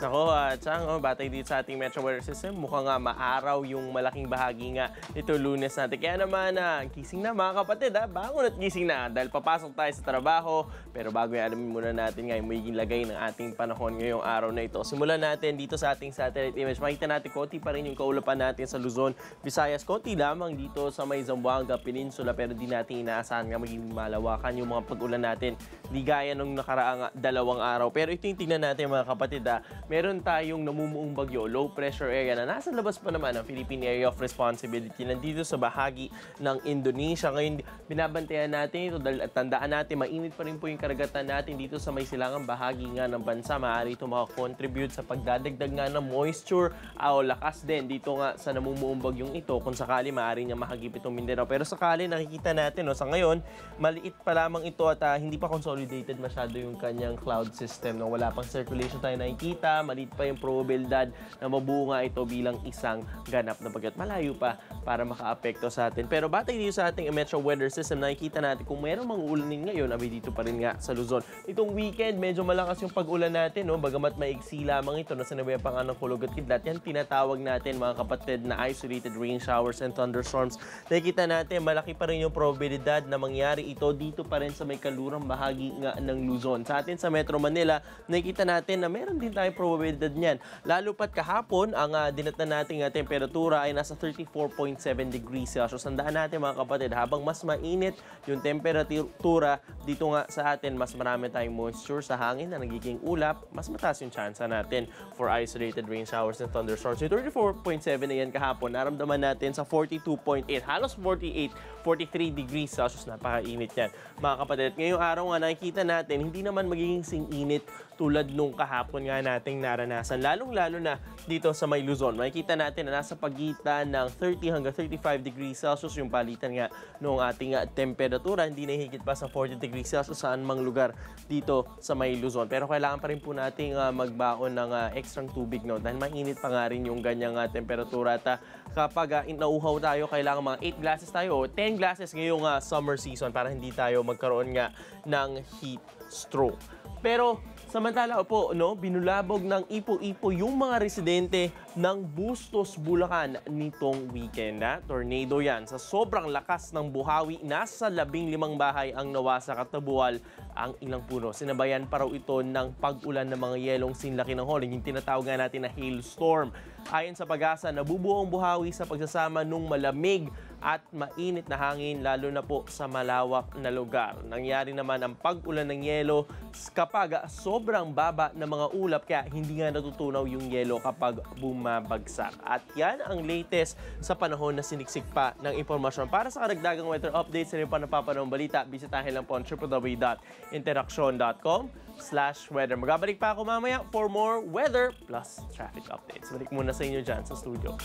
Nako, Chang, batay dito sa ating Metro Weather System, mukhang nga maaraw yung malaking bahagi nga ito Lunes natin. Kaya naman, gising na mga kapatid, bangon at gising na dahil papasok tayo sa trabaho. Pero bago yan, alamin muna natin nga yung magiging lagay ng ating panahon ngayong araw na ito. Simulan natin dito sa ating satellite image. Makita natin konti pa rin yung kaulapan natin sa Luzon, Visayas. Konti lamang dito sa may Zamboanga Peninsula, pero di natin inaasahan nga magiging malawakan yung mga pag-ulan natin. Di gaya nung nakaraang 2 araw. Pero ito yung tingnan natin mga kapatid, meron tayong namumuong bagyo, low pressure area na nasa labas pa naman ng Philippine Area of Responsibility nandito sa bahagi ng Indonesia. Ngayon, binabantayan natin ito dahil tandaan natin, mainit pa rin po yung karagatan natin dito sa may silangang bahagi nga ng bansa. Maaari ito makakontribute sa pagdadagdag nga ng moisture o lakas din dito nga sa namumuong bagyong ito. Kung sakali, maaari niya mahagip itong Mindanao. Pero sakali, nakikita natin, sa ngayon, maliit pa lamang ito at hindi pa consolidated masyado yung kanyang cloud system. Wala pang circulation tayo nakikita, maliit pa yung probabilidad na mabuo nga ito bilang isang ganap na bagyo. Malayo pa para makaapekto sa atin. Pero batay dito sa ating Metro Weather System, nakikita natin kung mayroong mga ulanin ngayon, dito pa rin nga sa Luzon. Itong weekend, medyo malakas yung pag-ulan natin, bagamat maigsi lamang ito na sinabayan pa nga ng kulog at kidlat. Yan tinatawag natin mga kapatid na isolated rain showers and thunderstorms. Nakikita natin, malaki pa rin yung probabilidad na mangyari ito dito pa rin sa may kalurang bahagi nga ng Luzon. Sa atin sa Metro Manila, nakikita natin na meron din tayong probabilidad niyan. Lalo pat kahapon, ang dinatan nating temperatura ay nasa 34.7 degrees Celsius. Tandaan natin mga kapatid, habang mas mainit yung temperatura dito nga sa atin, mas marami tayong moisture sa hangin na nagiging ulap, mas mataas yung chance natin for isolated rain showers and thunderstorms. Yung 34.7 na yan kahapon, naramdaman natin sa 42.8, halos 43 degrees Celsius. Napakainit yan mga kapatid. Ngayong araw nga nakikita natin, hindi naman magiging sing-init tulad nung kahapon nga nating naranasan. Lalong-lalo na dito sa may Luzon. Makikita natin na nasa pagitan ng 30 hanggang 35 degrees Celsius yung palitan nga noong ating temperatura. Hindi na higit pa sa 40 degrees Celsius saan mang lugar dito sa may Luzon. Pero kailangan pa rin po nating magbaon ng ekstrang tubig, dahil mainit pa nga rin yung ganyang temperatura. At kapag inauhaw tayo, kailangan mga 8 glasses tayo o 10 glasses ngayong summer season para hindi tayo magkaroon nga ng heat stroke. Pero samantala po, binulabog ng ipo-ipo yung mga residente ng Bustos, Bulacan nitong weekend. Tornado yan. Sa sobrang lakas ng buhawi, nasa 15 bahay ang nawasak at nabuwal ang ilang puno. Sinabayan pa raw ito ng pag-ulan ng mga yelong sinlaki ng holing, yung tinatawag nga natin na hailstorm. Ayon sa pag-asa, nabubuo ang buhawi sa pagsasama ng malamig at mainit na hangin, lalo na po sa malawak na lugar. Nangyari naman ang pag-ulan ng yelo kapag sobrang baba ng mga ulap, kaya hindi nga natutunaw yung yelo kapag bumabagsak. At yan ang latest sa panahon na siniksik pa ng impormasyon. Para sa karagdagang weather updates sa rin pa napapanahong balita, bisitahin lang po ang www.interaction.com/weather. Magabalik pa ako mamaya for more weather plus traffic updates. Balik muna sa inyo dyan sa studio.